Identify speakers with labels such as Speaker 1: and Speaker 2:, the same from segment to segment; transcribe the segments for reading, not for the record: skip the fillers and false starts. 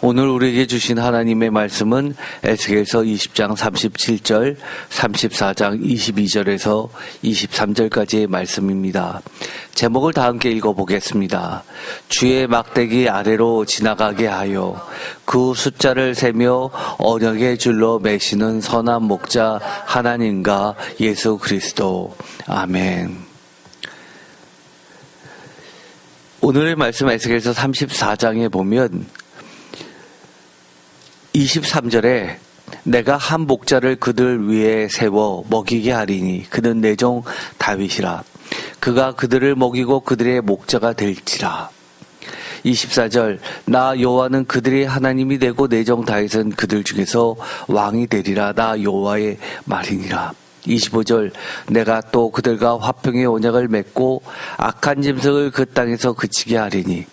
Speaker 1: 오늘 우리에게 주신 하나님의 말씀은 에스겔서 20장 37절, 34장 22절에서 23절까지의 말씀입니다. 제목을 다 함께 읽어보겠습니다. 주의 막대기 아래로 지나가게 하여 그 숫자를 세며 언약의 줄로 매시는 선한 목자 하나님과 예수 그리스도. 아멘. 오늘의 말씀 에스겔서 34장에 보면 23절에 내가 한 목자를 그들 위에 세워 먹이게 하리니 그는 내 종 다윗이라. 그가 그들을 먹이고 그들의 목자가 될지라. 24절 나 여호와는 그들의 하나님이 되고 내 종 다윗은 그들 중에서 왕이 되리라. 나 여호와의 말이니라. 25절 내가 또 그들과 화평의 언약을 맺고 악한 짐승을 그 땅에서 그치게 하리니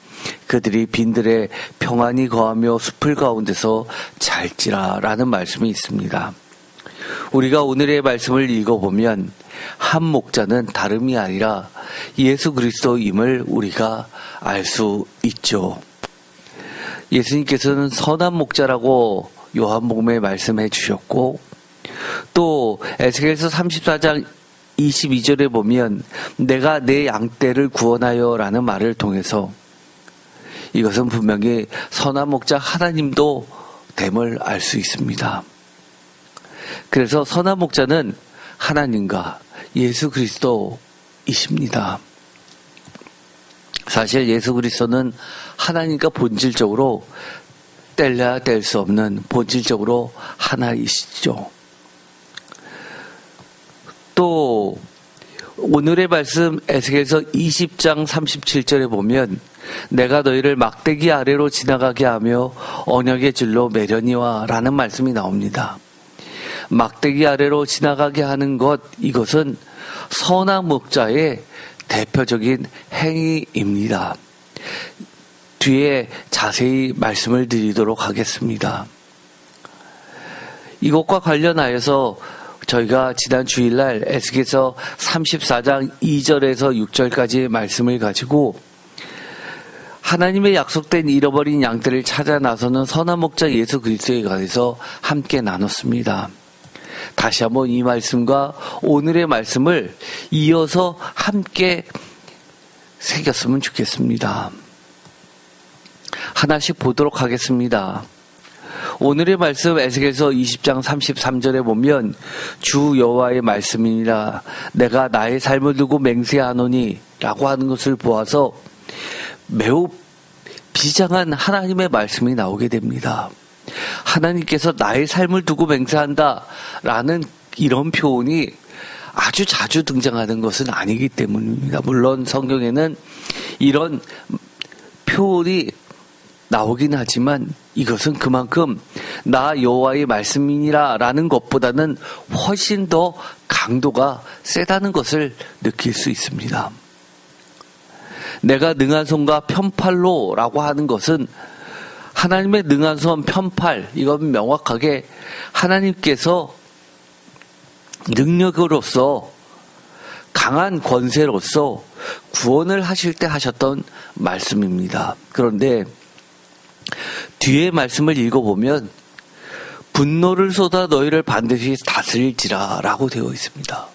Speaker 1: 그들이 빈들에 평안히 거하며 숲을 가운데서 잘지라 라는 말씀이 있습니다. 우리가 오늘의 말씀을 읽어보면 한 목자는 다름이 아니라 예수 그리스도임을 우리가 알 수 있죠. 예수님께서는 선한 목자라고 요한복음에 말씀해 주셨고 또 에스겔서 34장 22절에 보면 내가 내 양떼를 구원하여 라는 말을 통해서 이것은 분명히 선한 목자 하나님도 됨을 알 수 있습니다. 그래서 선한 목자는 하나님과 예수 그리스도이십니다. 사실 예수 그리스도는 하나님과 본질적으로 뗄래야 뗄 수 없는 본질적으로 하나이시죠. 또 오늘의 말씀 에스겔서 20장 37절에 보면 내가 너희를 막대기 아래로 지나가게 하며 언약의 줄로 매려니와 라는 말씀이 나옵니다. 막대기 아래로 지나가게 하는 것, 이것은 선한 목자의 대표적인 행위입니다. 뒤에 자세히 말씀을 드리도록 하겠습니다. 이것과 관련하여서 저희가 지난 주일날 에스겔서 34장 2절에서 6절까지의 말씀을 가지고 하나님의 약속된 잃어버린 양떼를 찾아 나서는 선한 목자 예수 그리스도에 관해서 함께 나눴습니다. 다시 한번 이 말씀과 오늘의 말씀을 이어서 함께 새겼으면 좋겠습니다. 하나씩 보도록 하겠습니다. 오늘의 말씀 에스겔서 20장 33절에 보면 주 여호와의 말씀이니라 내가 나의 삶을 두고 맹세하노니 라고 하는 것을 보아서 매우 비장한 하나님의 말씀이 나오게 됩니다. 하나님께서 나의 삶을 두고 맹세한다 라는 이런 표현이 아주 자주 등장하는 것은 아니기 때문입니다. 물론 성경에는 이런 표현이 나오긴 하지만 이것은 그만큼 나 여호와의 말씀이니라 라는 것보다는 훨씬 더 강도가 세다는 것을 느낄 수 있습니다. 내가 능한 손과 편팔로 라고 하는 것은 하나님의 능한 손, 편팔, 이건 명확하게 하나님께서 능력으로서 강한 권세로서 구원을 하실 때 하셨던 말씀입니다. 그런데 뒤에 말씀을 읽어보면 분노를 쏟아 너희를 반드시 다스릴지라 라고 되어 있습니다.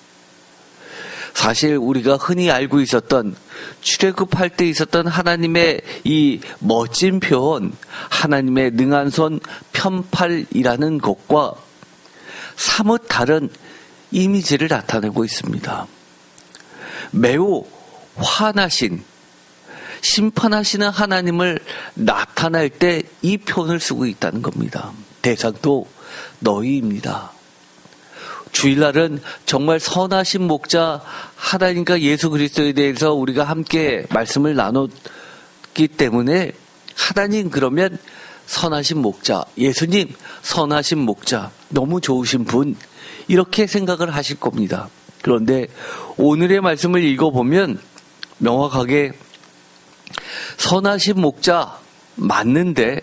Speaker 1: 사실 우리가 흔히 알고 있었던 출애굽할 때 있었던 하나님의 이 멋진 표현, 하나님의 능한 손 편팔이라는 것과 사뭇 다른 이미지를 나타내고 있습니다. 매우 화나신, 심판하시는 하나님을 나타낼 때 이 표현을 쓰고 있다는 겁니다. 대상도 너희입니다. 주일날은 정말 선하신 목자 하나님과 예수 그리스도에 대해서 우리가 함께 말씀을 나눴기 때문에 하나님 그러면 선하신 목자, 예수님 선하신 목자, 너무 좋으신 분 이렇게 생각을 하실 겁니다. 그런데 오늘의 말씀을 읽어보면 명확하게 선하신 목자 맞는데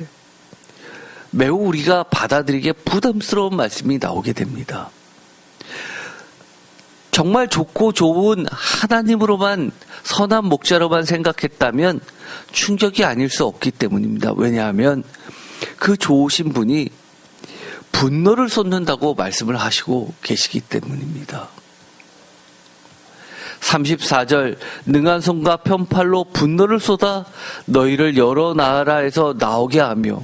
Speaker 1: 매우 우리가 받아들이기에 부담스러운 말씀이 나오게 됩니다. 정말 좋고 좋은 하나님으로만 선한 목자로만 생각했다면 충격이 아닐 수 없기 때문입니다. 왜냐하면 그 좋으신 분이 분노를 쏟는다고 말씀을 하시고 계시기 때문입니다. 34절 능한 손과 편팔로 분노를 쏟아 너희를 여러 나라에서 나오게 하며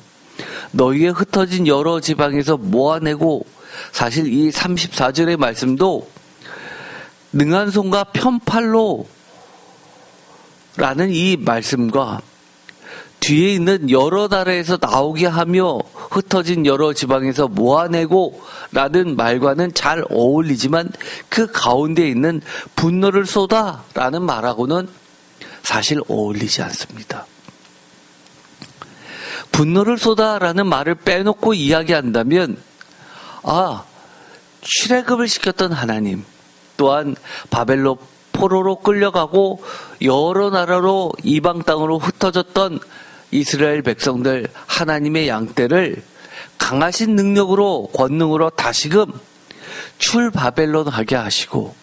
Speaker 1: 너희의 흩어진 여러 지방에서 모아내고, 사실 이 34절의 말씀도 능한 손과 편팔로 라는 이 말씀과 뒤에 있는 여러 나라에서 나오게 하며 흩어진 여러 지방에서 모아내고 라는 말과는 잘 어울리지만 그 가운데 있는 분노를 쏟아 라는 말하고는 사실 어울리지 않습니다. 분노를 쏟아 라는 말을 빼놓고 이야기한다면, 출애굽을 시켰던 하나님, 또한 바벨론 포로로 끌려가고 여러 나라로 이방 땅으로 흩어졌던 이스라엘 백성들, 하나님의 양떼를 강하신 능력으로, 권능으로 다시금 출바벨론하게 하시고,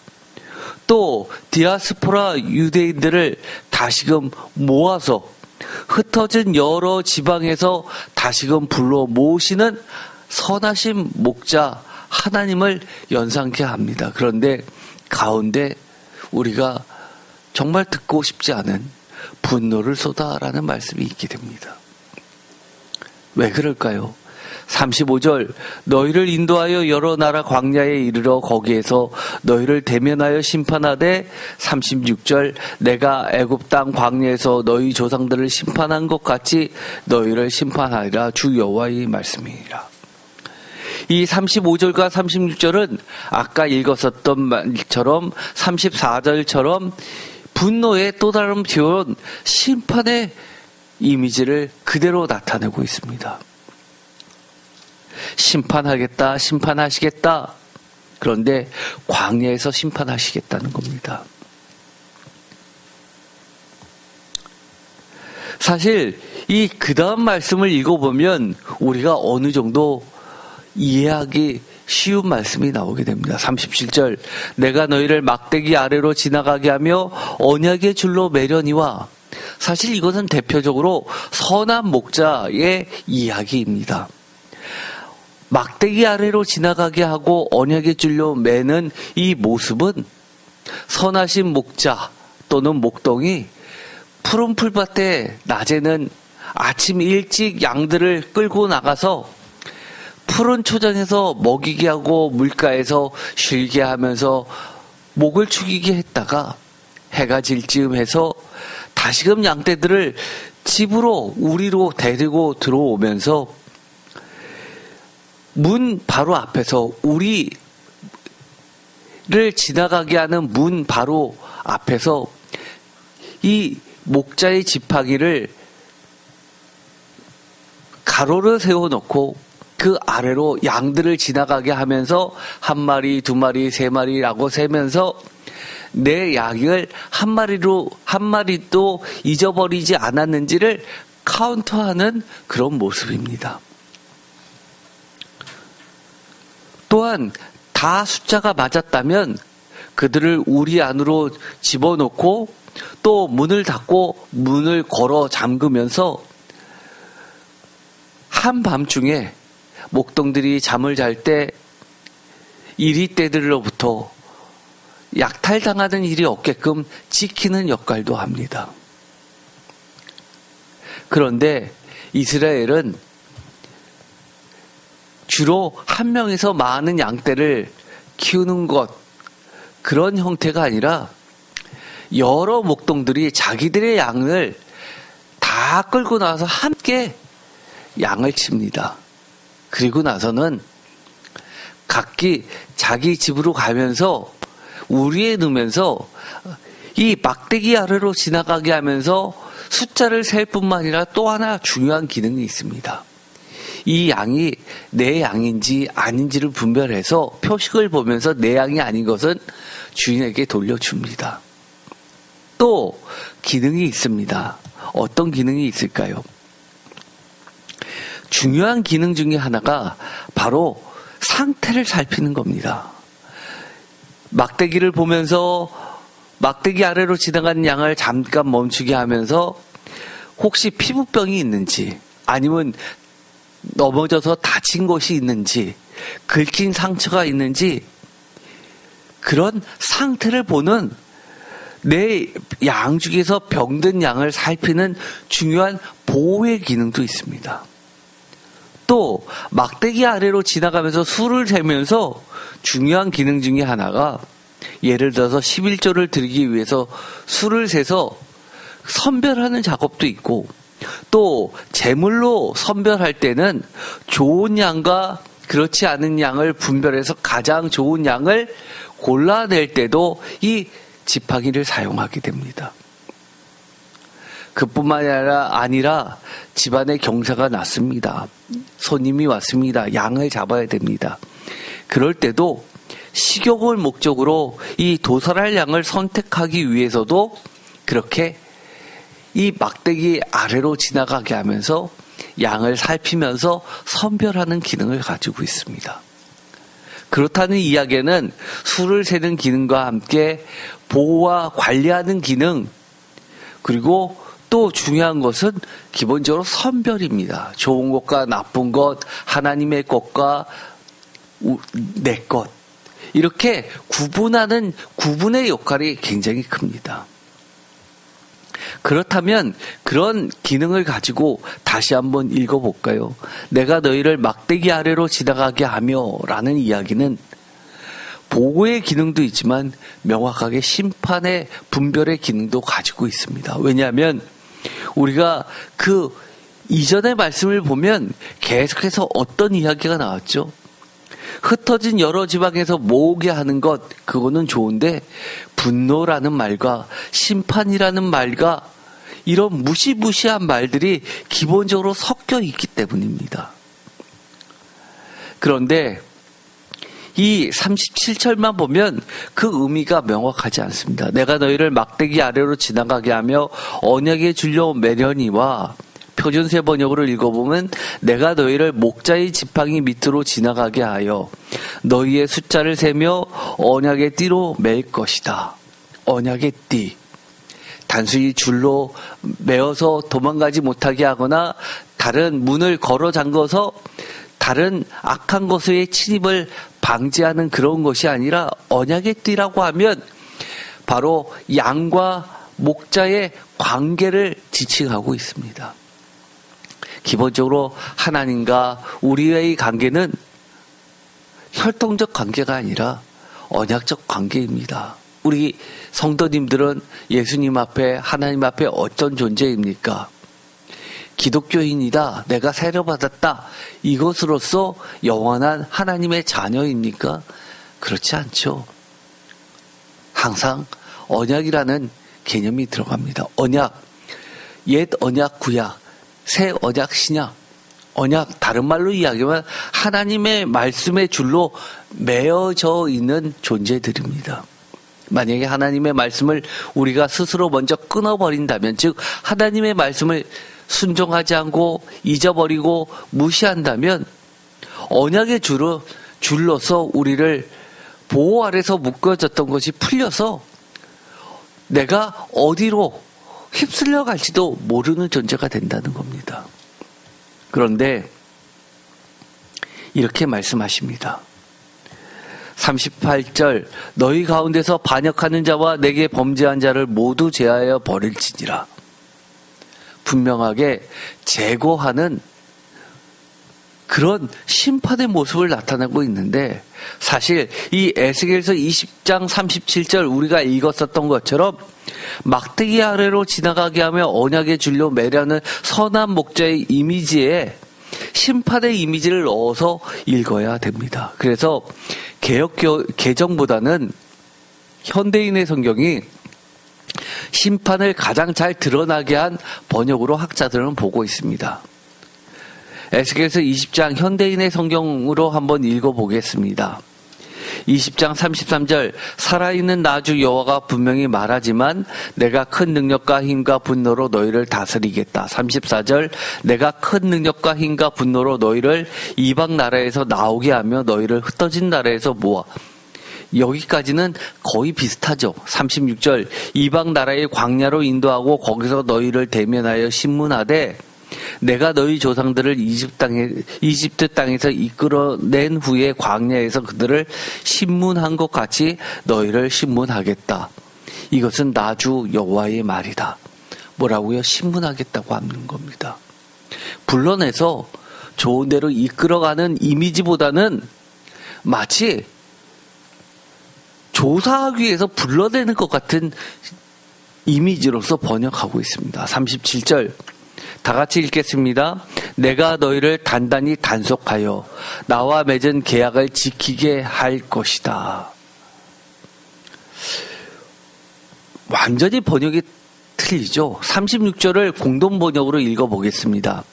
Speaker 1: 또 디아스포라 유대인들을 다시금 모아서 흩어진 여러 지방에서 다시금 불러 모으시는 선하신 목자 하나님을 연상케 합니다. 그런데 가운데 우리가 정말 듣고 싶지 않은 분노를 쏟아라는 말씀이 있게 됩니다. 왜 그럴까요? 35절 너희를 인도하여 여러 나라 광야에 이르러 거기에서 너희를 대면하여 심판하되, 36절 내가 애굽 땅 광야에서 너희 조상들을 심판한 것 같이 너희를 심판하리라. 주 여호와의 말씀이니라. 이 35절과 36절은 아까 읽었었던 말처럼 34절처럼 분노의 또 다른 표현, 심판의 이미지를 그대로 나타내고 있습니다. 심판하겠다, 심판하시겠다. 그런데 광야에서 심판하시겠다는 겁니다. 사실 이 그 다음 말씀을 읽어보면 우리가 어느 정도 이해하기 쉬운 말씀이 나오게 됩니다. 37절 내가 너희를 막대기 아래로 지나가게 하며 언약의 줄로 매려니와, 사실 이것은 대표적으로 선한 목자의 이야기입니다. 막대기 아래로 지나가게 하고 언약의 줄로 매는 이 모습은 선하신 목자 또는 목동이 푸른 풀밭에 낮에는 아침 일찍 양들을 끌고 나가서 푸른 초장에서 먹이게 하고 물가에서 쉬게 하면서 목을 축이게 했다가 해가 질 즈음 해서 다시금 양떼들을 집으로, 우리로 데리고 들어오면서 문 바로 앞에서, 우리를 지나가게 하는 문 바로 앞에서 이 목자의 지팡이를 가로를 세워놓고 그 아래로 양들을 지나가게 하면서 한 마리, 두 마리, 세 마리라고 세면서 내 양을 한 마리도 잊어버리지 않았는지를 카운트하는 그런 모습입니다. 또한 다 숫자가 맞았다면 그들을 우리 안으로 집어넣고 또 문을 닫고 문을 걸어 잠그면서 한밤중에 목동들이 잠을 잘 때 이리떼들로부터 약탈당하는 일이 없게끔 지키는 역할도 합니다. 그런데 이스라엘은 주로 한 명에서 많은 양떼를 키우는 것, 그런 형태가 아니라 여러 목동들이 자기들의 양을 다 끌고 나와서 함께 양을 칩니다. 그리고 나서는 각기 자기 집으로 가면서 우리에 넣으면서 이 막대기 아래로 지나가게 하면서 숫자를 셀 뿐만 아니라 또 하나 중요한 기능이 있습니다. 이 양이 내 양인지 아닌지를 분별해서 표식을 보면서 내 양이 아닌 것은 주인에게 돌려줍니다. 또 기능이 있습니다. 어떤 기능이 있을까요? 중요한 기능 중에 하나가 바로 상태를 살피는 겁니다. 막대기를 보면서 막대기 아래로 지나가는 양을 잠깐 멈추게 하면서 혹시 피부병이 있는지, 아니면 넘어져서 다친 곳이 있는지, 긁힌 상처가 있는지, 그런 상태를 보는 내 양 중에서 병든 양을 살피는 중요한 보호의 기능도 있습니다. 또 막대기 아래로 지나가면서 수를 재면서 중요한 기능 중에 하나가, 예를 들어서 11조를 드리기 위해서 수를 세서 선별하는 작업도 있고, 또 제물로 선별할 때는 좋은 양과 그렇지 않은 양을 분별해서 가장 좋은 양을 골라낼 때도 이 지팡이를 사용하게 됩니다. 그뿐만 아니라 집안에 경사가 났습니다. 손님이 왔습니다. 양을 잡아야 됩니다. 그럴 때도 식욕을 목적으로 이 도살할 양을 선택하기 위해서도 그렇게 이 막대기 아래로 지나가게 하면서 양을 살피면서 선별하는 기능을 가지고 있습니다. 그렇다는 이야기는 수를 세는 기능과 함께 보호와 관리하는 기능, 그리고 또 중요한 것은 기본적으로 선별입니다. 좋은 것과 나쁜 것, 하나님의 것과 내 것, 이렇게 구분하는 구분의 역할이 굉장히 큽니다. 그렇다면 그런 기능을 가지고 다시 한번 읽어볼까요? 내가 너희를 막대기 아래로 지나가게 하며 라는 이야기는 보호의 기능도 있지만 명확하게 심판의 분별의 기능도 가지고 있습니다. 왜냐하면 우리가 그 이전의 말씀을 보면 계속해서 어떤 이야기가 나왔죠? 흩어진 여러 지방에서 모으게 하는 것, 그거는 좋은데 분노라는 말과 심판이라는 말과 이런 무시무시한 말들이 기본적으로 섞여 있기 때문입니다. 그런데 이 37절만 보면 그 의미가 명확하지 않습니다. 내가 너희를 막대기 아래로 지나가게 하며 언약의 줄로 매려니와, 표준세 번역으로 읽어보면 내가 너희를 목자의 지팡이 밑으로 지나가게 하여 너희의 숫자를 세며 언약의 띠로 맬 것이다. 언약의 띠. 단순히 줄로 매어서 도망가지 못하게 하거나 다른 문을 걸어 잠궈서 다른 악한 것의 침입을 방지하는 그런 것이 아니라, 언약의 띠라고 하면 바로 양과 목자의 관계를 지칭하고 있습니다. 기본적으로 하나님과 우리의 관계는 혈통적 관계가 아니라 언약적 관계입니다. 우리 성도님들은 예수님 앞에, 하나님 앞에 어떤 존재입니까? 기독교인이다, 내가 세례받았다, 이것으로서 영원한 하나님의 자녀입니까? 그렇지 않죠. 항상 언약이라는 개념이 들어갑니다. 언약, 옛 언약, 구약, 새 언약, 신약. 언약, 다른 말로 이야기하면 하나님의 말씀의 줄로 매어져 있는 존재들입니다. 만약에 하나님의 말씀을 우리가 스스로 먼저 끊어버린다면, 즉 하나님의 말씀을 순종하지 않고 잊어버리고 무시한다면, 언약의 줄로서 우리를 보호 아래서 묶어졌던 것이 풀려서 내가 어디로 휩쓸려 갈지도 모르는 존재가 된다는 겁니다. 그런데 이렇게 말씀하십니다. 38절, 너희 가운데서 반역하는 자와 내게 범죄한 자를 모두 제하여 버릴지니라. 분명하게 제거하는 그런 심판의 모습을 나타내고 있는데, 사실 이 에스겔서 20장 37절 우리가 읽었었던 것처럼 막대기 아래로 지나가게 하며 언약의 줄로 매려는 선한 목자의 이미지에 심판의 이미지를 넣어서 읽어야 됩니다. 그래서 개정보다는 현대인의 성경이 심판을 가장 잘 드러나게 한 번역으로 학자들은 보고 있습니다. 에스겔서 20장 현대인의 성경으로 한번 읽어보겠습니다. 20장 33절, 살아있는 나주 여호와가 분명히 말하지만 내가 큰 능력과 힘과 분노로 너희를 다스리겠다. 34절, 내가 큰 능력과 힘과 분노로 너희를 이방 나라에서 나오게 하며 너희를 흩어진 나라에서 모아. 여기까지는 거의 비슷하죠. 36절, 이방 나라의 광야로 인도하고 거기서 너희를 대면하여 신문하되 내가 너희 조상들을 이집트 땅에서 이끌어낸 후에 광야에서 그들을 신문한 것 같이 너희를 신문하겠다. 이것은 나주 여호와의 말이다. 뭐라고요? 신문하겠다고 하는 겁니다. 불러내서 좋은 대로 이끌어가는 이미지보다는 마치 조사하기 위해서 불러내는 것 같은 이미지로서 번역하고 있습니다. 37절 다 같이 읽겠습니다. 내가 너희를 단단히 단속하여 나와 맺은 계약을 지키게 할 것이다. 완전히 번역이 틀리죠. 36절을 공동 번역으로 읽어보겠습니다.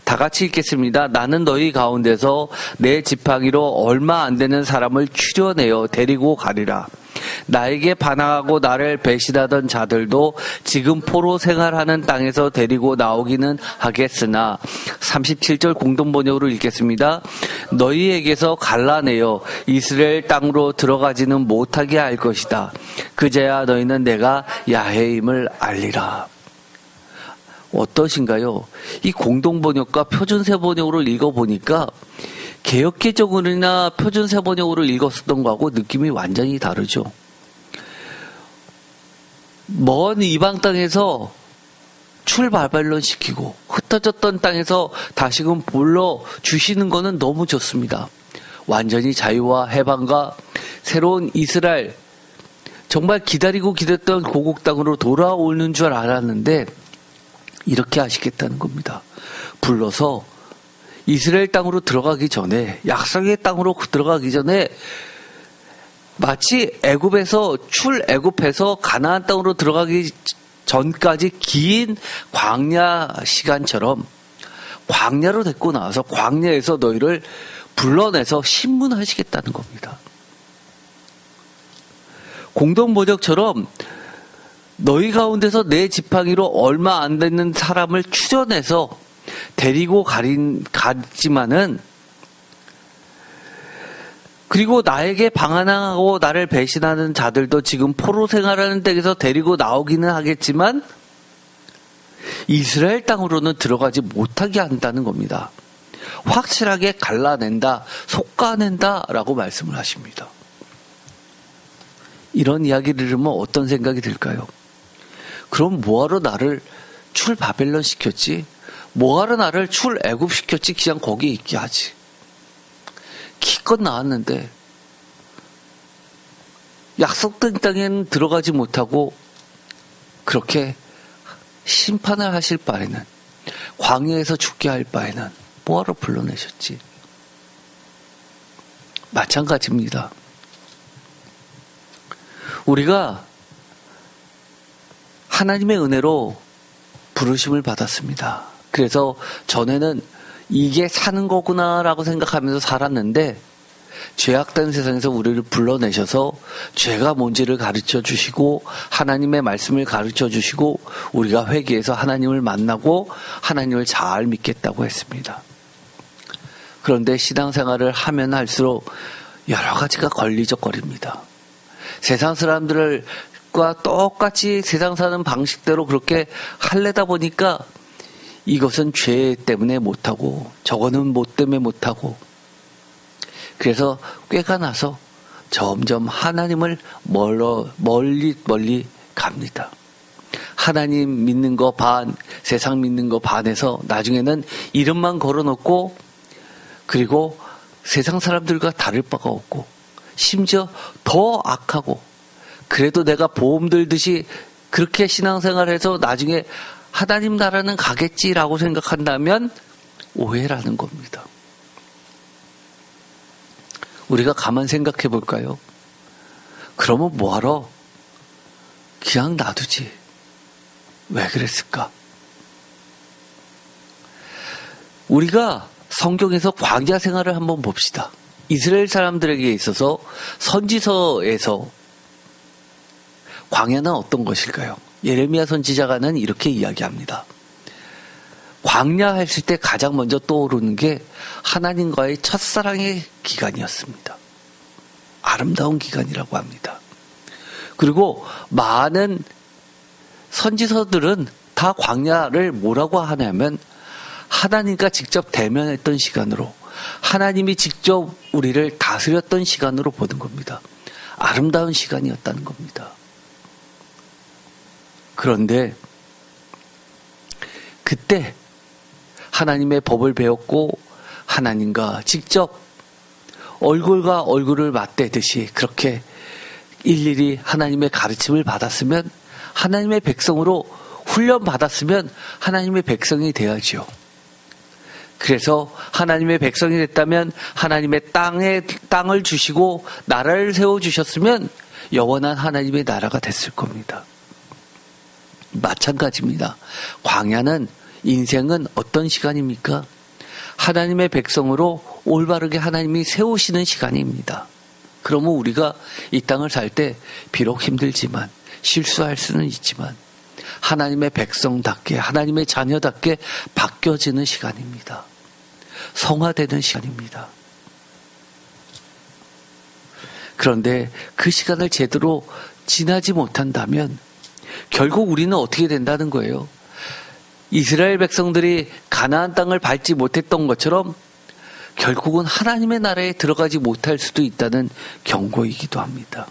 Speaker 1: 다 같이 읽겠습니다. 나는 너희 가운데서 내 지팡이로 얼마 안 되는 사람을 추려내어 데리고 가리라. 나에게 반항하고 나를 배신하던 자들도 지금 포로 생활하는 땅에서 데리고 나오기는 하겠으나 37절 공동번역으로 읽겠습니다. 너희에게서 갈라내어 이스라엘 땅으로 들어가지는 못하게 할 것이다. 그제야 너희는 내가 야훼임을 알리라. 어떠신가요? 이 공동번역과 표준세번역으로 읽어보니까 개역개정으로나 표준세번역으로 읽었었던 거하고 느낌이 완전히 다르죠. 먼 이방 땅에서 출발발론 시키고 흩어졌던 땅에서 다시금 불러주시는 거는 너무 좋습니다. 완전히 자유와 해방과 새로운 이스라엘, 정말 기다리고 기댔던 고국 땅으로 돌아오는 줄 알았는데 이렇게 하시겠다는 겁니다. 불러서 이스라엘 땅으로 들어가기 전에, 약속의 땅으로 들어가기 전에 마치 애굽에서 출애굽해서 가나안 땅으로 들어가기 전까지 긴 광야 시간처럼 광야로 데리고 나와서 광야에서 너희를 불러내서 신문하시겠다는 겁니다. 공동번역처럼 너희 가운데서 내 지팡이로 얼마 안 되는 사람을 추려내서 데리고 가지만은 그리고 나에게 방한하고 나를 배신하는 자들도 지금 포로 생활하는 땅에서 데리고 나오기는 하겠지만 이스라엘 땅으로는 들어가지 못하게 한다는 겁니다. 확실하게 갈라낸다, 솎아낸다라고 말씀을 하십니다. 이런 이야기를 들으면 어떤 생각이 들까요? 그럼 뭐하러 나를 출바벨론 시켰지? 뭐하러 나를 출애굽 시켰지? 그냥 거기 있게 하지. 기껏 나왔는데 약속된 땅에는 들어가지 못하고 그렇게 심판을 하실 바에는, 광야에서 죽게 할 바에는 뭐하러 불러내셨지? 마찬가지입니다. 우리가 하나님의 은혜로 부르심을 받았습니다. 그래서 전에는 이게 사는 거구나라고 생각하면서 살았는데 죄악된 세상에서 우리를 불러내셔서 죄가 뭔지를 가르쳐 주시고 하나님의 말씀을 가르쳐 주시고 우리가 회개해서 하나님을 만나고 하나님을 잘 믿겠다고 했습니다. 그런데 신앙생활을 하면 할수록 여러 가지가 걸리적거립니다. 세상 사람들과 똑같이 세상 사는 방식대로 그렇게 하려다 보니까 이것은 죄 때문에 못하고 저거는 뭐 때문에 못하고 그래서 꾀가 나서 점점 하나님을 멀리 갑니다. 하나님 믿는 거 반, 세상 믿는 거 반에서 나중에는 이름만 걸어놓고 그리고 세상 사람들과 다를 바가 없고 심지어 더 악하고 그래도 내가 보험 들듯이 그렇게 신앙생활해서 나중에 하나님 나라는 가겠지라고 생각한다면 오해라는 겁니다. 우리가 가만 생각해 볼까요? 그러면 뭐하러 그냥 놔두지. 왜 그랬을까? 우리가 성경에서 광야 생활을 한번 봅시다. 이스라엘 사람들에게 있어서 선지서에서 광야는 어떤 것일까요? 예레미야 선지자가는 이렇게 이야기합니다. 광야 했을 때 가장 먼저 떠오르는 게 하나님과의 첫사랑의 기간이었습니다. 아름다운 기간이라고 합니다. 그리고 많은 선지서들은 다 광야를 뭐라고 하냐면 하나님과 직접 대면했던 시간으로, 하나님이 직접 우리를 다스렸던 시간으로 보는 겁니다. 아름다운 시간이었다는 겁니다. 그런데 그때 하나님의 법을 배웠고 하나님과 직접 얼굴과 얼굴을 맞대듯이 그렇게 일일이 하나님의 가르침을 받았으면, 하나님의 백성으로 훈련받았으면 하나님의 백성이 되어야죠. 그래서 하나님의 백성이 됐다면 하나님의 땅을 주시고 나라를 세워주셨으면 영원한 하나님의 나라가 됐을 겁니다. 마찬가지입니다. 광야는, 인생은 어떤 시간입니까? 하나님의 백성으로 올바르게 하나님이 세우시는 시간입니다. 그러면 우리가 이 땅을 살 때 비록 힘들지만, 실수할 수는 있지만 하나님의 백성답게, 하나님의 자녀답게 바뀌어지는 시간입니다. 성화되는 시간입니다. 그런데 그 시간을 제대로 지나지 못한다면 결국 우리는 어떻게 된다는 거예요? 이스라엘 백성들이 가나안 땅을 밟지 못했던 것처럼 결국은 하나님의 나라에 들어가지 못할 수도 있다는 경고이기도 합니다.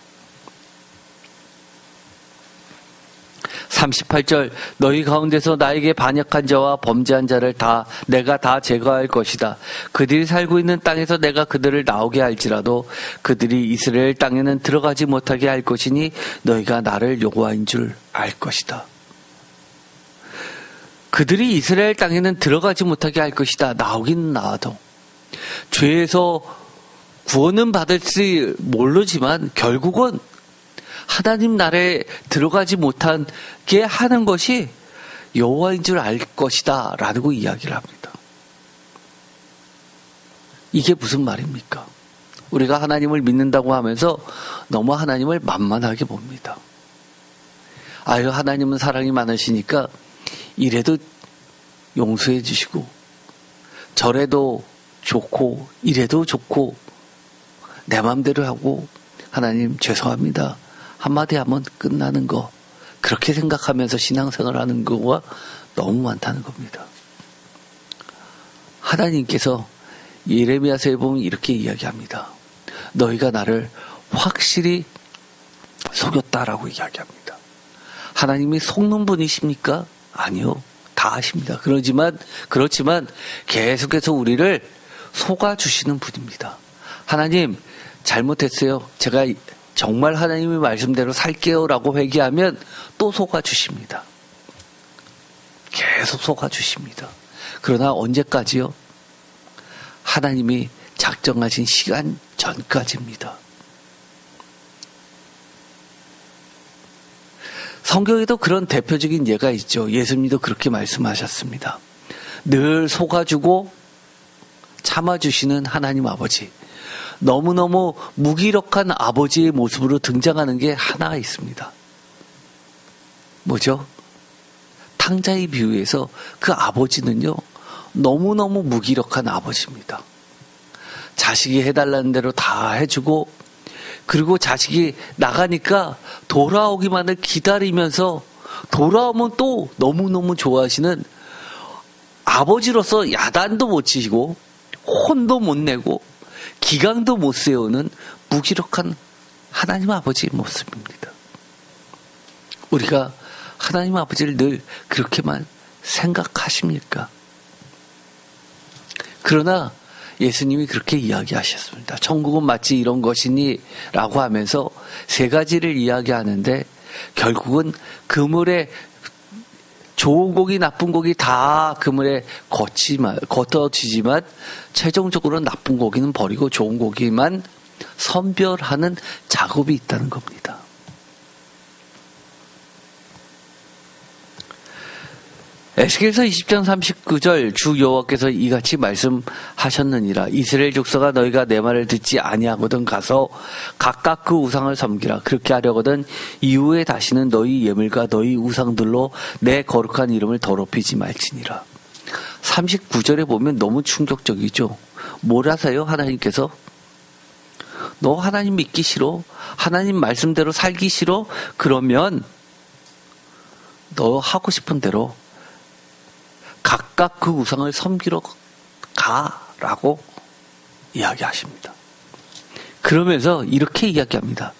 Speaker 1: 38절, 너희 가운데서 나에게 반역한 자와 범죄한 자를 내가 다 제거할 것이다. 그들이 살고 있는 땅에서 내가 그들을 나오게 할지라도 그들이 이스라엘 땅에는 들어가지 못하게 할 것이니 너희가 나를 여호와인 줄 알 것이다. 그들이 이스라엘 땅에는 들어가지 못하게 할 것이다. 나오긴 나와도 죄에서 구원은 받을지 모르지만 결국은 하나님 나라에 들어가지 못하게 하는 것이 여호와인 줄 알 것이다 라고 이야기를 합니다. 이게 무슨 말입니까? 우리가 하나님을 믿는다고 하면서 너무 하나님을 만만하게 봅니다. 아유, 하나님은 사랑이 많으시니까 이래도 용서해 주시고 저래도 좋고 이래도 좋고 내 마음대로 하고 하나님 죄송합니다 한마디 하면 끝나는 거, 그렇게 생각하면서 신앙생활하는 거가 너무 많다는 겁니다. 하나님께서 예레미야서에 보면 이렇게 이야기합니다. 너희가 나를 확실히 속였다라고 이야기합니다. 하나님이 속는 분이십니까? 아니요. 다 아십니다. 그렇지만 계속해서 우리를 속아주시는 분입니다. 하나님 잘못했어요. 제가 정말 하나님의 말씀대로 살게요 라고 회개하면 또 속아주십니다. 계속 속아주십니다. 그러나 언제까지요? 하나님이 작정하신 시간 전까지입니다. 성경에도 그런 대표적인 예가 있죠. 예수님도 그렇게 말씀하셨습니다. 늘 속아주고 참아주시는 하나님 아버지. 너무너무 무기력한 아버지의 모습으로 등장하는 게 하나 있습니다. 뭐죠? 탕자의 비유에서 그 아버지는요, 너무너무 무기력한 아버지입니다. 자식이 해달라는 대로 다 해주고, 그리고 자식이 나가니까 돌아오기만을 기다리면서 돌아오면 또 너무너무 좋아하시는 아버지로서 야단도 못 치시고 혼도 못 내고 기강도 못 세우는 무기력한 하나님 아버지의 모습입니다. 우리가 하나님 아버지를 늘 그렇게만 생각하십니까? 그러나 예수님이 그렇게 이야기하셨습니다. 천국은 마치 이런 것이니 라고 하면서 세 가지를 이야기하는데 결국은 그물에 좋은 고기 나쁜 고기 다 그물에 걷어지지만 최종적으로 나쁜 고기는 버리고 좋은 고기만 선별하는 작업이 있다는 겁니다. 에스겔서 20장 39절 주 여호와께서 이같이 말씀하셨느니라. 이스라엘 족속아 너희가 내 말을 듣지 아니하거든 가서 각각 그 우상을 섬기라. 그렇게 하려거든 이후에 다시는 너희 예물과 너희 우상들로 내 거룩한 이름을 더럽히지 말지니라. 39절에 보면 너무 충격적이죠. 뭐라서요? 하나님께서 너 하나님 믿기 싫어? 하나님 말씀대로 살기 싫어? 그러면 너 하고 싶은 대로 각각 그 우상을 섬기러 가라고 이야기하십니다. 그러면서 이렇게 이야기합니다.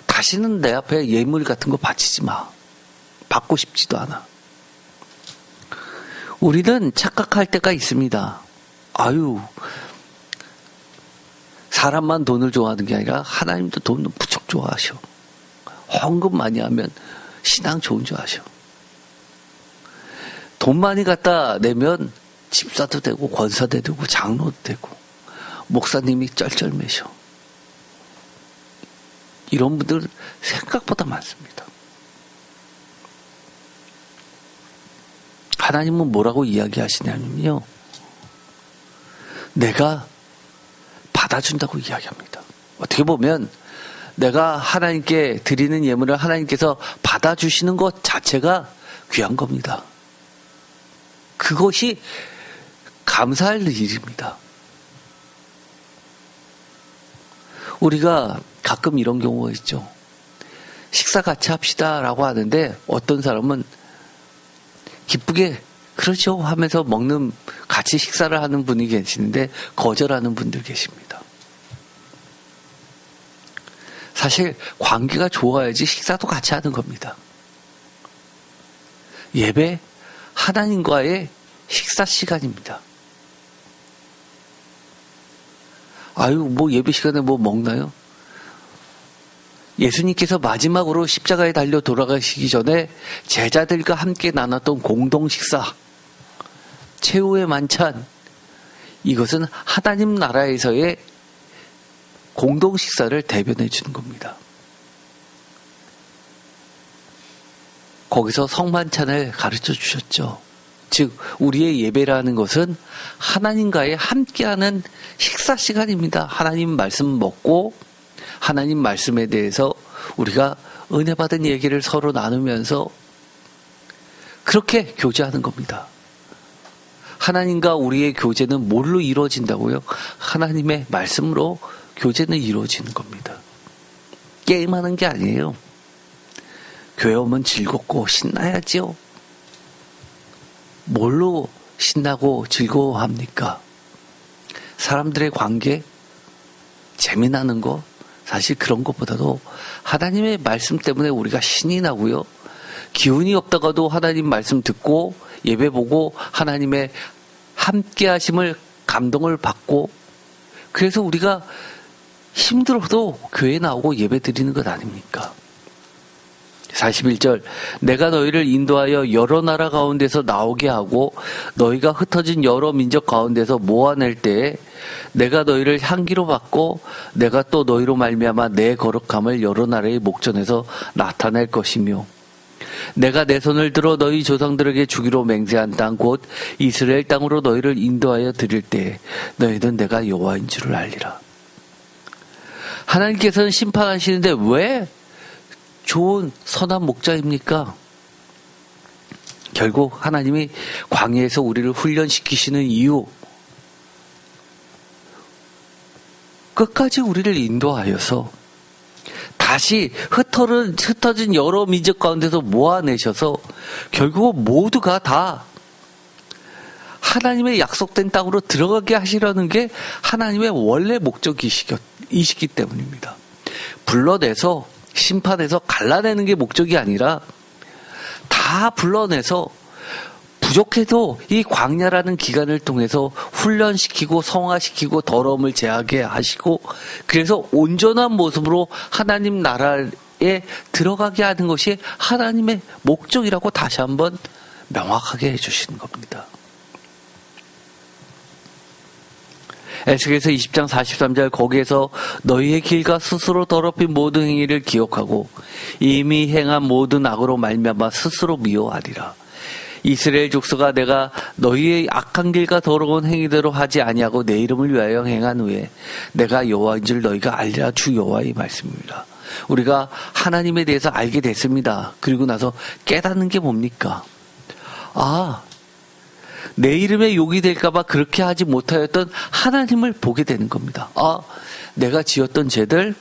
Speaker 1: 다시는 내 앞에 예물 같은 거 바치지 마. 받고 싶지도 않아. 우리는 착각할 때가 있습니다. 사람만 돈을 좋아하는 게 아니라 하나님도 돈을 무척 좋아하셔. 헌금 많이 하면 신앙 좋은 줄 아셔. 돈 많이 갖다 내면 집사도 되고 권사도 되고 장로도 되고 목사님이 쩔쩔매셔. 이런 분들 생각보다 많습니다. 하나님은 뭐라고 이야기하시냐면요. 내가 받아준다고 이야기합니다. 어떻게 보면 내가 하나님께 드리는 예물을 하나님께서 받아주시는 것 자체가 귀한 겁니다. 그것이 감사할 일입니다. 우리가 가끔 이런 경우가 있죠. 식사 같이 합시다라고 하는데 어떤 사람은 기쁘게 그렇죠 하면서 같이 식사를 하는 분이 계시는데 거절하는 분들 계십니다. 사실 관계가 좋아야지 식사도 같이 하는 겁니다. 예배 하나님과의 식사 시간입니다. 예배 시간에 뭐 먹나요? 예수님께서 마지막으로 십자가에 달려 돌아가시기 전에 제자들과 함께 나눴던 공동 식사, 최후의 만찬, 이것은 하나님 나라에서의 공동 식사를 대변해 주는 겁니다. 거기서 성만찬을 가르쳐 주셨죠. 즉 우리의 예배라는 것은 하나님과의 함께하는 식사 시간입니다. 하나님 말씀 먹고 하나님 말씀에 대해서 우리가 은혜 받은 얘기를 서로 나누면서 그렇게 교제하는 겁니다. 하나님과 우리의 교제는 뭘로 이루어진다고요? 하나님의 말씀으로 교제는 이루어지는 겁니다. 게임하는 게 아니에요. 교회 오면 즐겁고 신나야지요. 뭘로 신나고 즐거워합니까? 사람들의 관계, 재미나는 거, 사실 그런 것보다도 하나님의 말씀 때문에 우리가 신이 나고요. 기운이 없다가도 하나님 말씀 듣고 예배 보고 하나님의 함께 하심을 감동을 받고 그래서 우리가 힘들어도 교회 나오고 예배 드리는 것 아닙니까? 41절 내가 너희를 인도하여 여러 나라 가운데서 나오게 하고 너희가 흩어진 여러 민족 가운데서 모아낼 때에 내가 너희를 향기로 받고 내가 또 너희로 말미암아 내 거룩함을 여러 나라의 목전에서 나타낼 것이며 내가 내 손을 들어 너희 조상들에게 주기로 맹세한 땅 곧 이스라엘 땅으로 너희를 인도하여 드릴 때에 너희는 내가 여호와인 줄을 알리라. 하나님께서는 심판하시는데 왜 좋은 선한 목자입니까? 결국 하나님이 광야에서 우리를 훈련시키시는 이유, 끝까지 우리를 인도하여서 다시 흩어진 여러 민족 가운데서 모아내셔서 결국은 모두가 다 하나님의 약속된 땅으로 들어가게 하시려는 게 하나님의 원래 목적이시기 때문입니다. 불러내서 심판해서 갈라내는 게 목적이 아니라 다 불러내서 부족해도 이 광야라는 기간을 통해서 훈련시키고 성화시키고 더러움을 제하게 하시고 그래서 온전한 모습으로 하나님 나라에 들어가게 하는 것이 하나님의 목적이라고 다시 한번 명확하게 해주시는 겁니다. 에스겔서 20장 43절 거기에서 너희의 길과 스스로 더럽힌 모든 행위를 기억하고 이미 행한 모든 악으로 말미암아 스스로 미워하리라. 이스라엘 족속아 내가 너희의 악한 길과 더러운 행위대로 하지 아니하고 내 이름을 위하여 행한 후에 내가 여호와인 줄 너희가 알리라. 주 여호와의 말씀입니다. 우리가 하나님에 대해서 알게 됐습니다. 그리고 나서 깨닫는 게 뭡니까? 내 이름에 욕이 될까봐 그렇게 하지 못하였던 하나님을 보게 되는 겁니다. 내가 지었던 죄들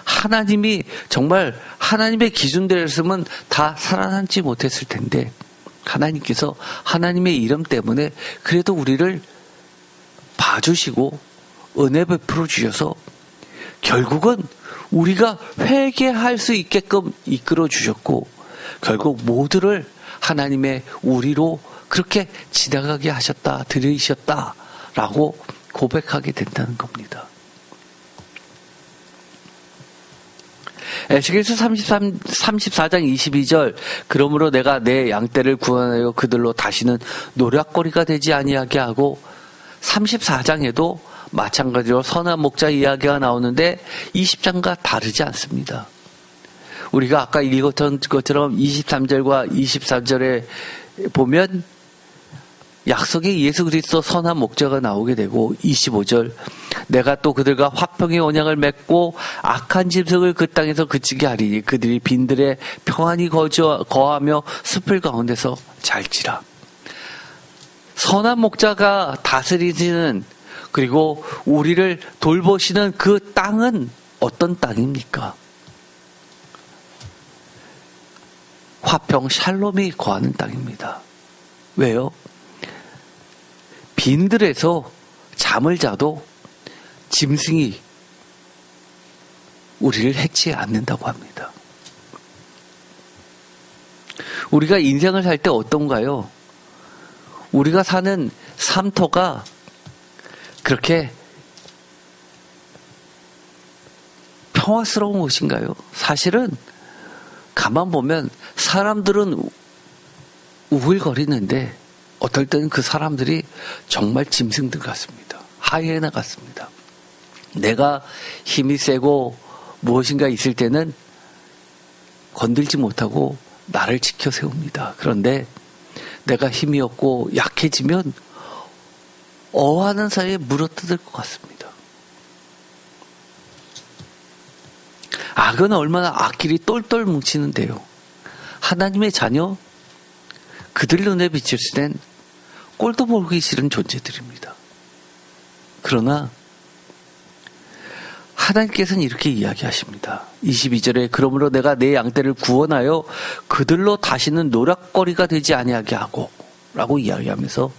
Speaker 1: 하나님이 정말 하나님의 기준대로였으면 다 살아남지 못했을 텐데 하나님께서 하나님의 이름 때문에 그래도 우리를 봐주시고 은혜 베풀어 주셔서 결국은 우리가 회개할 수 있게끔 이끌어 주셨고 결국 모두를 하나님의 우리로 그렇게 지나가게 하셨다, 들으셨다라고 고백하게 된다는 겁니다. 에스겔서 34장 22절 그러므로 내가 내 양떼를 구원하여 그들로 다시는 노략거리가 되지 아니하게 하고 34장에도 마찬가지로 선한 목자 이야기가 나오는데 20장과 다르지 않습니다. 우리가 아까 읽었던 것처럼 23절과 24절에 보면 약속의 예수 그리스도 선한 목자가 나오게 되고 25절 내가 또 그들과 화평의 언약을 맺고 악한 짐승을 그 땅에서 그치게 하리니 그들이 빈들에 평안히 거하며 숲을 가운데서 잘지라. 선한 목자가 다스리시는 그리고 우리를 돌보시는 그 땅은 어떤 땅입니까? 화평 샬롬이 거하는 땅입니다. 왜요? 빈들에서 잠을 자도 짐승이 우리를 해치지 않는다고 합니다. 우리가 인생을 살 때 어떤가요? 우리가 사는 삶터가 그렇게 평화스러운 곳인가요? 사실은 가만 보면 사람들은 우글거리는데 어떨 때는 그 사람들이 정말 짐승들 같습니다. 하이에나 같습니다. 내가 힘이 세고 무엇인가 있을 때는 건들지 못하고 나를 지켜 세웁니다. 그런데 내가 힘이 없고 약해지면 어하는 사이에 물어뜯을 것 같습니다. 악은 얼마나 악길이 똘똘 뭉치는데요. 하나님의 자녀, 그들 눈에 비칠 땐 꼴도 보기 싫은 존재들입니다. 그러나 하나님께서는 이렇게 이야기하십니다. 22절에 그러므로 내가 내 양떼를 구원하여 그들로 다시는 노략거리가 되지 아니하게 하고 라고 이야기하면서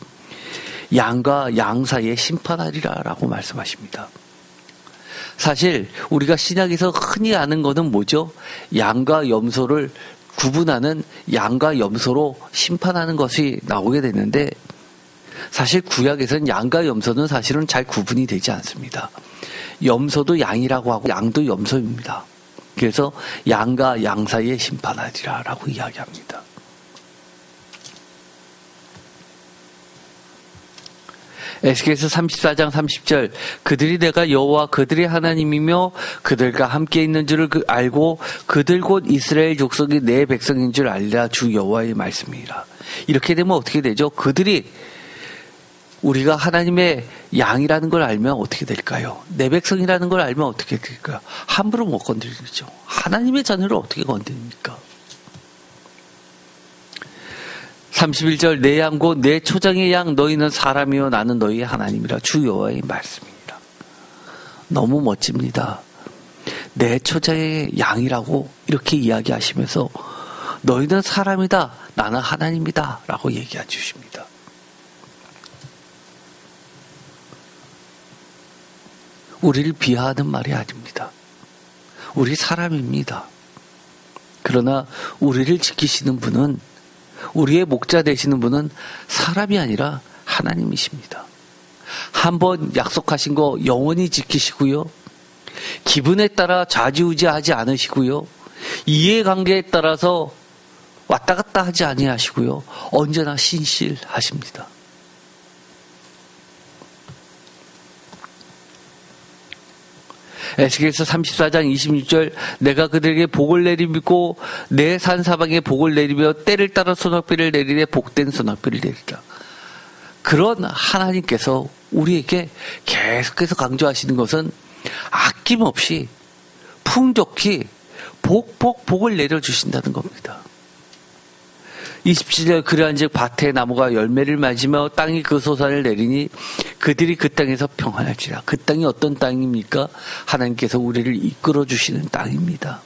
Speaker 1: 양과 양 사이에 심판하리라 라고 말씀하십니다. 사실 우리가 신약에서 흔히 아는 것은 뭐죠? 양과 염소를 구분하는 양과 염소로 심판하는 것이 나오게 되는데 사실 구약에서는 양과 염소는 사실은 잘 구분이 되지 않습니다. 염소도 양이라고 하고 양도 염소입니다. 그래서 양과 양 사이에 심판하리라 라고 이야기합니다. 에스겔서 34장 30절 그들이 내가 여호와 그들의 하나님이며 그들과 함께 있는 줄을 알고 그들 곧 이스라엘 족속이 내 백성인 줄 알라 주 여호와의 말씀이라. 이렇게 되면 어떻게 되죠? 그들이 우리가 하나님의 양이라는 걸 알면 어떻게 될까요? 내 백성이라는 걸 알면 어떻게 될까요? 함부로 못 건드리죠. 하나님의 자녀를 어떻게 건드립니까? 31절 내 양 곧 내 초장의 양 너희는 사람이요 나는 너희의 하나님이라 주 여호와의 말씀입니다. 너무 멋집니다. 내 초장의 양이라고 이렇게 이야기하시면서 너희는 사람이다 나는 하나님이다 라고 얘기해 주십니다. 우리를 비하하는 말이 아닙니다. 우리 사람입니다. 그러나 우리를 지키시는 분은 우리의 목자 되시는 분은 사람이 아니라 하나님이십니다. 한번 약속하신 거 영원히 지키시고요. 기분에 따라 좌지우지하지 않으시고요. 이해관계에 따라서 왔다 갔다 하지 아니하시고요. 언제나 신실하십니다. 에스겔서 34장 26절 내가 그들에게 복을 내리고 내 산사방에 복을 내리며 때를 따라 소낙비를 내리되 복된 소낙비를 내리라. 그런 하나님께서 우리에게 계속해서 강조하시는 것은 아낌없이 풍족히 복을 내려주신다는 겁니다. 27절 그러한즉 밭의 나무가 열매를 맺으며 땅이 그 소산을 내리니 그들이 그 땅에서 평안할지라. 그 땅이 어떤 땅입니까? 하나님께서 우리를 이끌어 주시는 땅입니다.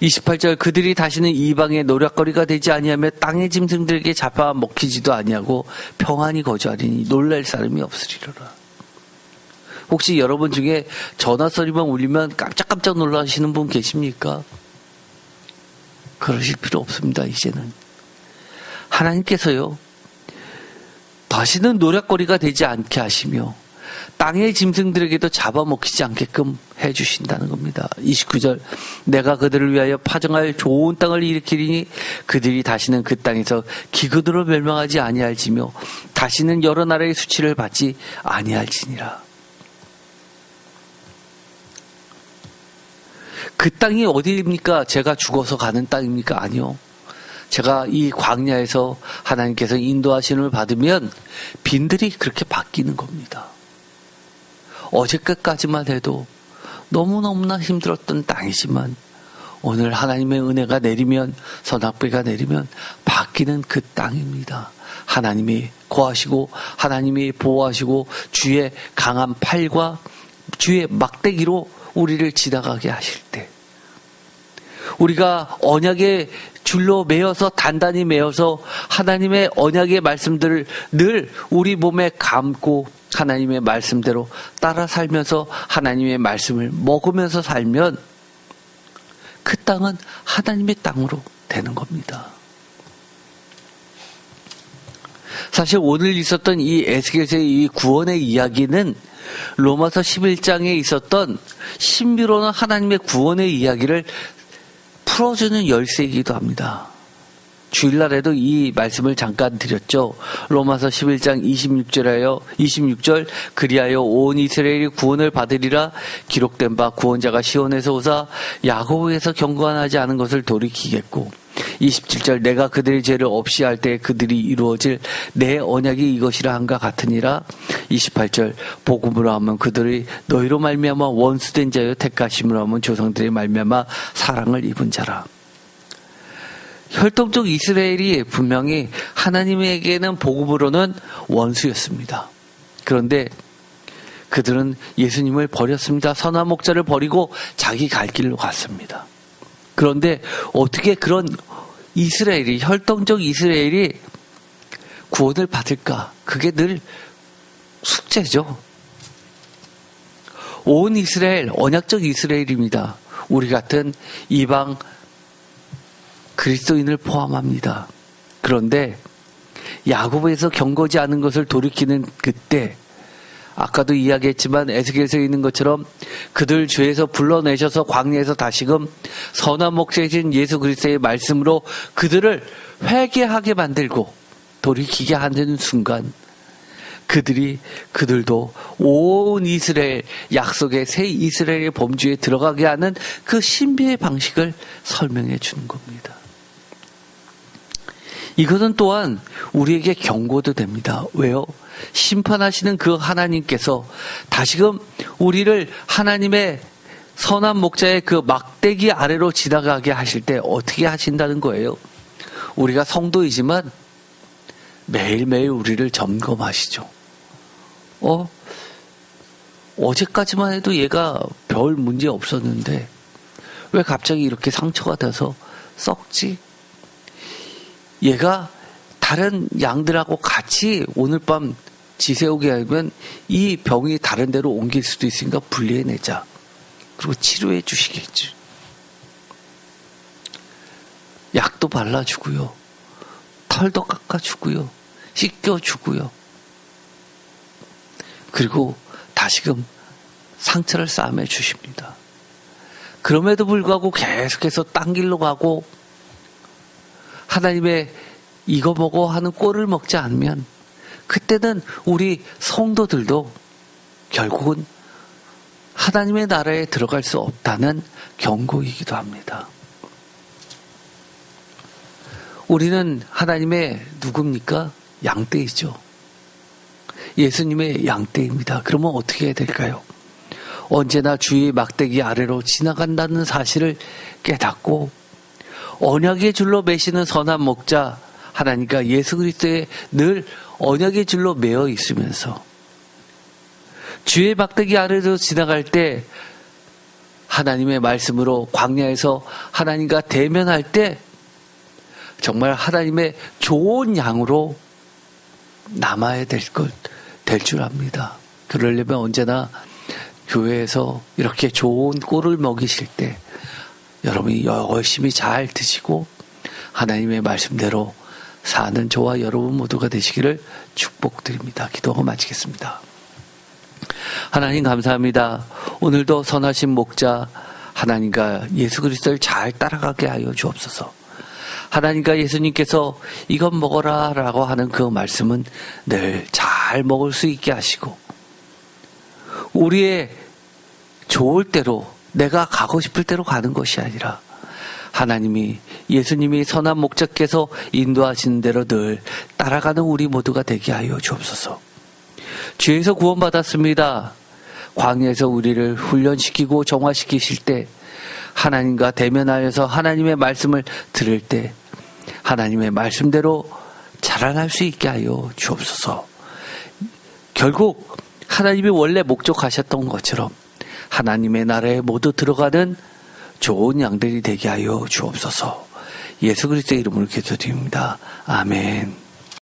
Speaker 1: 28절 그들이 다시는 이방의 노략거리가 되지 아니하며 땅의 짐승들에게 잡아먹히지도 아니하고 평안히 거주하리니 놀랄 사람이 없으리로라. 혹시 여러분 중에 전화소리만 울리면 깜짝깜짝 놀라시는 분 계십니까? 그러실 필요 없습니다. 이제는 하나님께서요 다시는 노략거리가 되지 않게 하시며 땅의 짐승들에게도 잡아먹히지 않게끔 해주신다는 겁니다. 29절 내가 그들을 위하여 파정할 좋은 땅을 일으키리니 그들이 다시는 그 땅에서 기근으로 멸망하지 아니할지며 다시는 여러 나라의 수치를 받지 아니할지니라. 그 땅이 어디입니까? 제가 죽어서 가는 땅입니까? 아니요. 제가 이 광야에서 하나님께서 인도하심을 받으면 빈들이 그렇게 바뀌는 겁니다. 어제까지만 해도 너무너무나 힘들었던 땅이지만 오늘 하나님의 은혜가 내리면 선악비가 내리면 바뀌는 그 땅입니다. 하나님이 거하시고 하나님이 보호하시고 주의 강한 팔과 주의 막대기로 우리를 지나가게 하실 때 우리가 언약의 줄로 매어서 단단히 매어서 하나님의 언약의 말씀들을 늘 우리 몸에 감고 하나님의 말씀대로 따라 살면서 하나님의 말씀을 먹으면서 살면 그 땅은 하나님의 땅으로 되는 겁니다. 사실 오늘 있었던 이 에스겔서의 이 구원의 이야기는 로마서 11장에 있었던 신비로운 하나님의 구원의 이야기를 풀어주는 열쇠이기도 합니다. 주일날에도 이 말씀을 잠깐 드렸죠. 로마서 11장 26절 그리하여 온 이스라엘이 구원을 받으리라 기록된 바 구원자가 시온에서 오사 야고보에서 경건하지 않은 것을 돌이키겠고 27절 내가 그들의 죄를 없이 할 때 그들이 이루어질 내 언약이 이것이라 한가 같으니라. 28절 복음으로 하면 그들이 너희로 말미암아 원수된 자여 택하심으로 하면 조상들의 말미암아 사랑을 입은 자라. 혈통적 이스라엘이 분명히 하나님에게는 복음으로는 원수였습니다. 그런데 그들은 예수님을 버렸습니다. 선한 목자를 버리고 자기 갈 길로 갔습니다. 그런데 어떻게 그런 이스라엘이 혈통적 이스라엘이 구원을 받을까? 그게 늘 숙제죠. 온 이스라엘, 언약적 이스라엘입니다. 우리 같은 이방 그리스도인을 포함합니다. 그런데 야고보에서 경거지 않은 것을 돌이키는 그때 아까도 이야기했지만 에스겔서에 있는 것처럼 그들 죄에서 불러내셔서 광야에서 다시금 선한 목자이신 예수 그리스도의 말씀으로 그들을 회개하게 만들고 돌이키게 하는 순간 그들도 온 이스라엘 약속의 새 이스라엘의 범주에 들어가게 하는 그 신비의 방식을 설명해 주는 겁니다. 이것은 또한 우리에게 경고도 됩니다. 왜요? 심판하시는 그 하나님께서 다시금 우리를 하나님의 선한 목자의 그 막대기 아래로 지나가게 하실 때 어떻게 하신다는 거예요? 우리가 성도이지만 매일매일 우리를 점검하시죠. 어제까지만 해도 얘가 별 문제 없었는데 왜 갑자기 이렇게 상처가 돼서 썩지? 얘가 다른 양들하고 같이 오늘 밤 지새우게 하면 이 병이 다른 데로 옮길 수도 있으니까 분리해내자. 그리고 치료해 주시겠죠. 약도 발라주고요. 털도 깎아주고요. 씻겨주고요. 그리고 다시금 상처를 싸매 주십니다. 그럼에도 불구하고 계속해서 딴 길로 가고 하나님의 이거 먹어 하는 꼴을 먹지 않으면 그때는 우리 성도들도 결국은 하나님의 나라에 들어갈 수 없다는 경고이기도 합니다. 우리는 하나님의 누굽니까? 양떼이죠. 예수님의 양떼입니다. 그러면 어떻게 해야 될까요? 언제나 주의 막대기 아래로 지나간다는 사실을 깨닫고 언약의 줄로 매시는 선한 목자 하나님과 예수 그리스도에 늘 언약의 줄로 매어 있으면서 주의 막대기 아래로 지나갈 때 하나님의 말씀으로 광야에서 하나님과 대면할 때 정말 하나님의 좋은 양으로 남아야 될 줄 압니다. 그러려면 언제나 교회에서 이렇게 좋은 꼴을 먹이실 때 여러분이 열심히 잘 드시고 하나님의 말씀대로 사는 저와 여러분 모두가 되시기를 축복드립니다. 기도하고 마치겠습니다. 하나님 감사합니다. 오늘도 선하신 목자 하나님과 예수 그리스도를 잘 따라가게 하여 주옵소서. 하나님과 예수님께서 이것 먹어라 라고 하는 그 말씀은 늘 잘 먹을 수 있게 하시고 우리의 좋을 대로 내가 가고 싶을 대로 가는 것이 아니라 하나님이 예수님이 선한 목자께서 인도하시는 대로 늘 따라가는 우리 모두가 되게 하여 주옵소서. 죄에서 구원받았습니다. 광야에서 우리를 훈련시키고 정화시키실 때 하나님과 대면하여서 하나님의 말씀을 들을 때 하나님의 말씀대로 자라날 수 있게 하여 주옵소서. 결국 하나님이 원래 목적하셨던 것처럼 하나님의 나라에 모두 들어가는 좋은 양들이 되게 하여 주옵소서. 예수 그리스도의 이름으로 기도드립니다. 아멘.